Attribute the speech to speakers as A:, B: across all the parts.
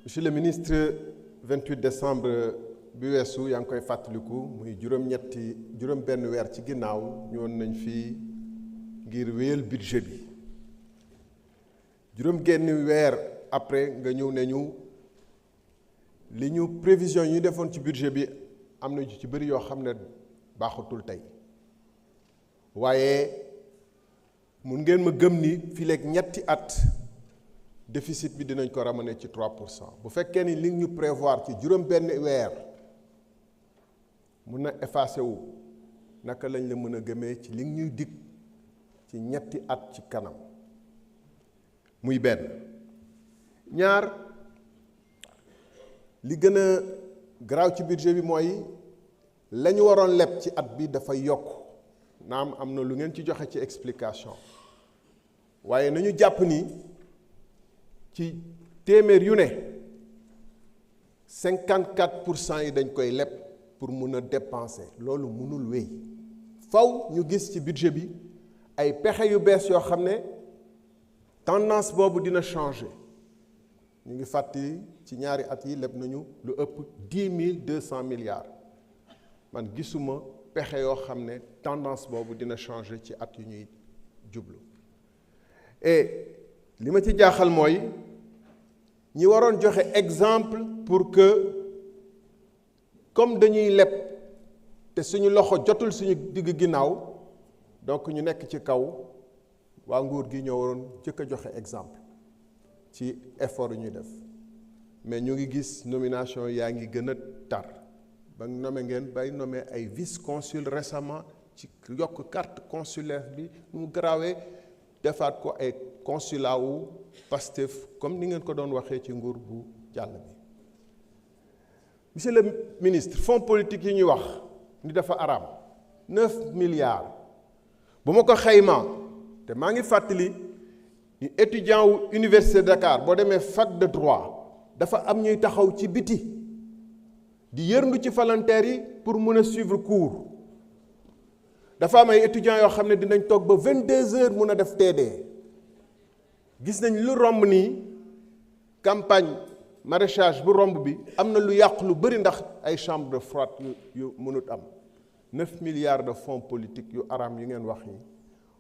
A: Monsieur le ministre 28 décembre bi weesu yaa ngi koy fàttaliku muy juróom-benn weer ci ginnaaw ñëwoon nañ fii ngir wéyal budget bi juróom-genn weer après nga ñëw ne ñu li ñu prévision yi ñu defoon ci budget bi am na ci bëri yoo xam ne baaxatul tey waaye mun ngeen ma gëm ni fii léegi ñetti at déficit bi dinañ ko ramener ci 3%. bu fekkee ni li ñu prévoir ci juróom-benn weer mun na effacé wu naka lañ la mën a gëmee ci li ñuy dig ci ñetti at ci kanam muy benn. ñaar li gën a garaaw ci budget bi mooy la ñu waroon leb ci at bi dafa yokk naam am na lu ngeen ci joxe ci explication waaye nañu jàpp ni ci téeméer yu ne 54% yi dañ koy leb pour mun a dépenser loolu mënul wéy faw ñu gis ci budget bi ay pexe yu bees yoo xam ne tendance boobu dina changer ñu ngi fàttali ci ñaari at yi leb nañu lu ëpp 10 200 milliards man gisuma pexe yoo xam ne tendance boobu dina changer ci at yu ñuy jublu et li ma ci jaaxal mooy ñi waroon joxe exemple pour que comme dañuy leb te suñu loxo jotul suñu digg ginnaaw donc ñu nekk ci kaw waa nguur gi ñoo waroon jëkk a joxe exemple ci effort yu ñuy def mais ñu ngi gis nomination yaa ngi gën a tar ba nommé ngeen bay nommé ay vice consul récemment ci yokk carte consulaire bi mu garaawee defaat ko ay consulat wu Pastef comme ni ngeen ko doon waxee ci nguur bu jàll bi. Monsieur le ministre fonds politique yi ñuy wax ni dafa araam 9 milliards bu ma ko xaymaa te maa ngi fàttali ni étudiant wu université de Dakar boo demee fac de droit dafa am ñuy taxaw ci biti di yërndu ci volontaires yi pour mën a suivre cours dafa am ay étudiants yoo xam ne dinañ toog ba 22 heures mun a def TD gis nañ lu romb nii campagne maraîchage bu romb bi am na lu yàqu lu bëri ndax ay chambre de froide yu mënut am 9 milliards de fonds politiques yu araam yi ngeen wax yi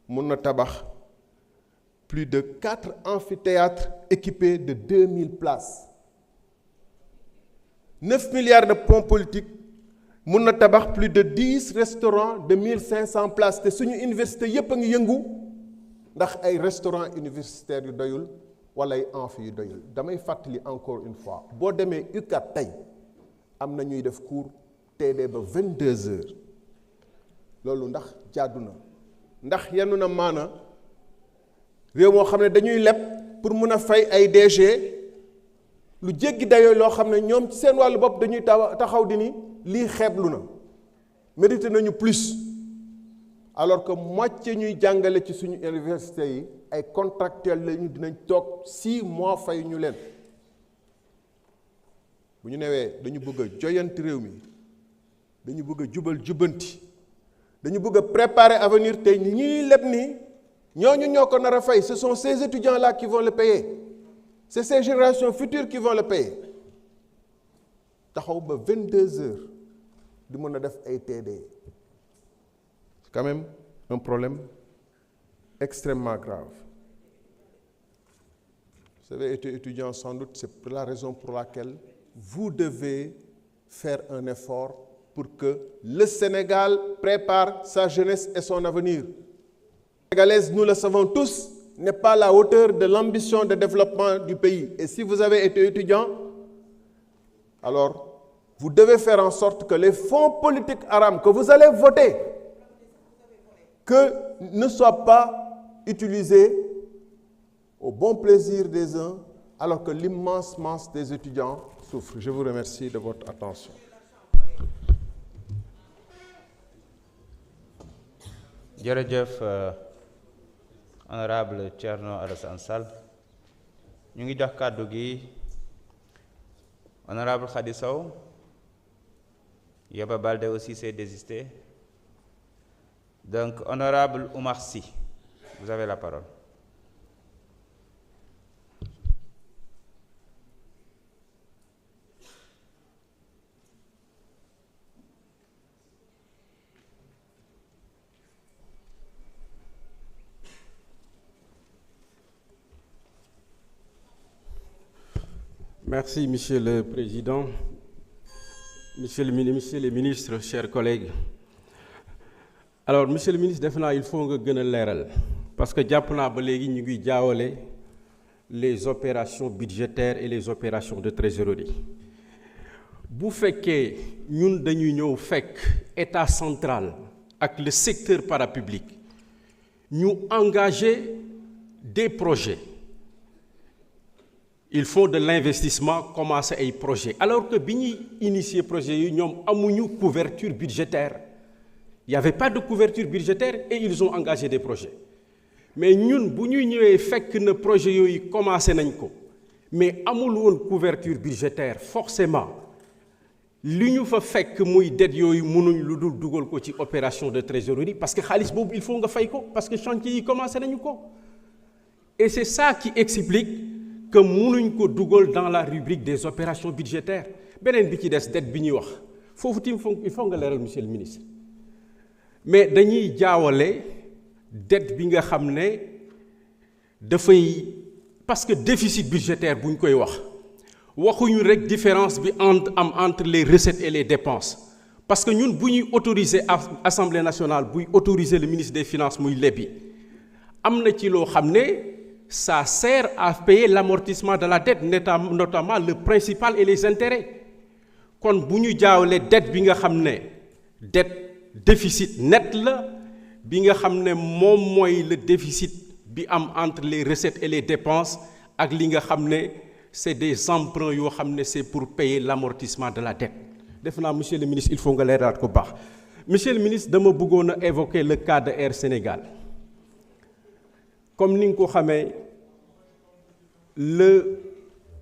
A: mun na tabax plus de 4 amphithéâtres équipés de 2000 places 9 milliards de fonds politiques mun na tabax plus de 10 restaurants de 1500 places te suñu université yépp a ngi yëngu ndax ay restaurants universitaires yu doyul wala ay amphi yu doyul damay fàttali encore une fois boo demee UCAD tey am na ñuy def cours TD ba 22 heures loolu ndax jaadu na ndax yenu na maana réew moo xam ne dañuy leb pour mun a fay ay DG lu jéggi dayoo loo xam ne ñoom ci seen wàllu bopp dañuy taxaw di ni lii xeeblu na mérité nañu plus alors que moitié ñuy jàngale ci suñu université yi ay contractuels lañu dinañ toog 6 mois fay ñu leen bu ñu newee dañu bëgg a joyanti réew mi dañu bëgg a jubal jubanti dañu bëgg a préparer avenir tey ñi ñuy leb nii ñooñu ñoo ko nar a fay ce sont ces étudiants là qui vont le payer c'est ces générations futures qui vont le payer taxaw ba 22 heures di mën a def ay TD c'est quand même un problème extrêmement grave. Vous avez été étudiant sans doute, c'est la raison pour laquelle vous devez faire un effort pour que le Sénégal prépare sa jeunesse et son avenir. La sénégalaise, nous le savons tous, n'est pas à la hauteur de l'ambition de développement du pays. Et si vous avez été étudiant, alors vous devez faire en sorte que les fonds politiques haram que vous allez voter que ne soient pas utilisés au bon plaisir des uns, alors que l'immense masse des étudiants souffre. Je vous remercie de votre attention.
B: jërëjëf honorable Thierno Alassane Sall ñu ngi jox kàddu gi honorable Khady Sow Yaba Baldé aussi s'est désisté. Donc, honorable Oumar Sy, vous avez la parole.
C: Merci, Monsieur le Président, Monsieur les ministres, chers collègues. Alors, Monsieur le ministre, defe naa il faut nga gën a leeral parce que jàpp naa ba léegi ñu ngi jaawale les opérations budgétaires et les opérations de trésorerie. Bu fekkee ñun dañuy ñëw fekk État central ak le secteur parapublic ñu engager des projets. Ils font de l'investissement, commencer ay projets alors que bi ñuy initier projet yi ñoom amuñu couverture budgétaire. Il n'y avait pas de couverture budgétaire et ils ont engagé des projets. Mais ñun bu ñuy ñëwee fekk na projet yooyu commencé nañ ko mais amul woon couverture budgétaire forcément li ñu fa fekk muy dette yooyu mënuñ lu dul dugal ko ci opération de trésorerie parce que xaalis boobu il faut nga fay ko parce que chantier yi commencé nañu ko. Et c'est ça qui explique que mënuñ ko dugal dans la rubrique des opérations budgétaires. Beneen bi ci des dette bi ñuy wax foofu tim il faut nga leeral monsieur le ministre. Mais dañuy jaawale dette bi nga xam ne dafay parce que déficit budgétaire bu ñu koy waxuñu rek différence bi entre les recettes et les dépenses parce que ñun bu ñuy autoriser Assemblée nationale buy autoriser le ministre des Finances muy lebi am na ci loo xam ne ça sert à payer l'amortissement de la dette notamment le principal et les intérêts kon bu ñu jaawale dette bi nga xam ne dette déficit net la bi nga xam ne moom mooy le déficit bi am entre les recettes et les dépenses ak li nga xam ne c'est des emprunts yoo xam ne c'est pour payer l'amortissement de la dette. Def naa monsieur le ministre il faut nga leeraat ko baax. Monsieur le ministre dama bëggoon a évoquer le cas de Air Sénégal comme ni nga ko xamee le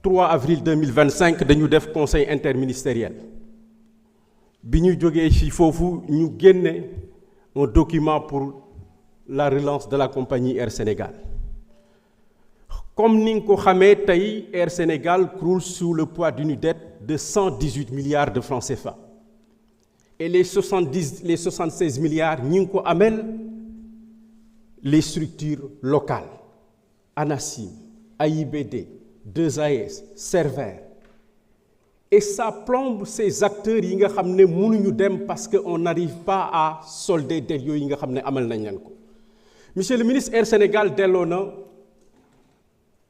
C: 3 avril 2025 dañu def conseil interministériel. bi ñu jógee ci foofu ñu génne un document pour la relance de la compagnie Air Sénégal comme ni nga ko xamee tey Air Sénégal croule sous le poids d'une dette de 118 milliards de francs CFA et les 76 milliards ñi ngi ko amel les structures locales ANACIM, AIBD, 2AS, Servère. Et ça plombe ces acteurs yi nga xam ne mënuñu dem parce que on n'arrive pas à solder dettes yooyu yi nga xam ne amal nañ leen ko. Monsieur le ministre, Air Sénégal delloo na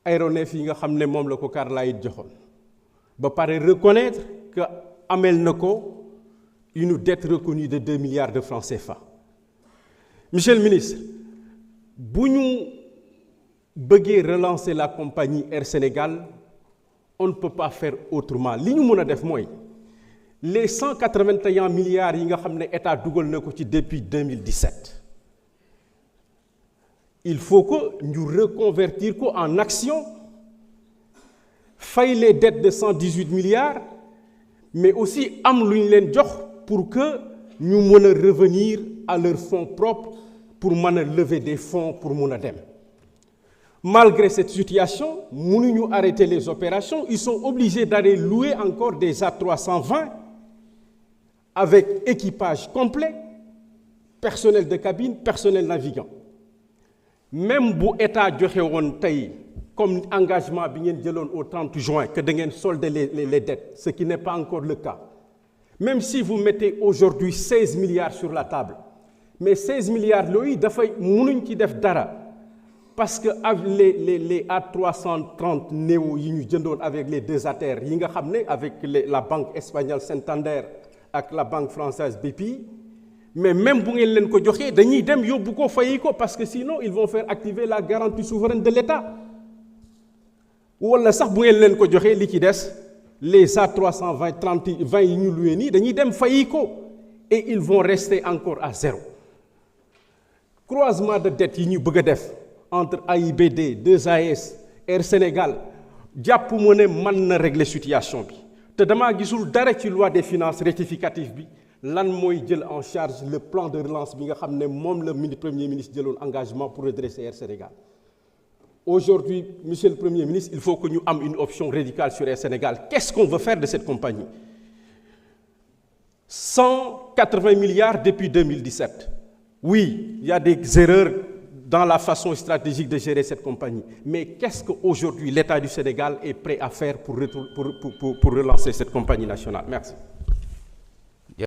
C: aéronef yi nga xam ne moom la ko Carlyle joxoon ba pare reconnaître que amel na ko une dette reconnue de 2 milliards de francs CFA. Monsieur le ministre, bu ñu bëggee relancer la compagnie Air Sénégal, on ne peut pas faire autrement. Li ñu mën a def mooy les 181 milliards yi nga xam ne état dugal na ko ci depuis 2017 il faut que ñu reconvertir ko en action fay les dettes de 118 milliards mais aussi am lu ñu leen jox pour que ñu mën a revenir à leurs fonds propres pour mën a lever des fonds pour mën a dem. Malgré cette situation, mënuñu arrêter les opérations, ils sont obligés d'aller louer encore des A320 avec équipage complet, personnel de cabine, personnel navigant. Même bu état joxe woon tey comme engagement bi ngeen jëloon au 30 juin que da ngeen solder les dettes, ce qui n'est pas encore le cas. Même si vous mettez aujourd'hui 16 milliards sur la table, mais 16 milliards yooyu dafay mënuñ ci def dara. Parce que les A330 néo yi ñu jëndoon avec les deux ATR yi nga xam ne avec la banque espagnole Santander ak la banque française BPI mais même bu ngeen leen ko joxee dañuy dem yóbbu ko fayi ko parce que sinon ils vont faire activer la garantie souveraine de l'État wala sax bu ngeen leen ko joxee li ci des les A320 20 yi ñu loué nii dañuy dem fayi ko et ils vont rester encore à zéro. Croisement de dette yi ñu bëgg a def entre AIBD, 2AS, Air Sénégal jàpp mu ne mën na régler situation bi te damaa gisul dara ci loi des finances rectificative bi lan mooy jël en charge le plan de relance bi nga xam ne moom la premier ministre jëloon engagement pour redresser Air Sénégal. Aujourd'hui, monsieur le Premier ministre, il faut que nous ayons une option radicale sur Air Sénégal. Qu'est-ce qu'on veut faire de cette compagnie? 180 milliards depuis 2017. Oui, il y a des erreurs dans la façon stratégique de gérer cette compagnie. Mais qu'est-ce qu'aujourd'hui l'État du Sénégal est prêt à faire pour relancer cette compagnie nationale? Merci.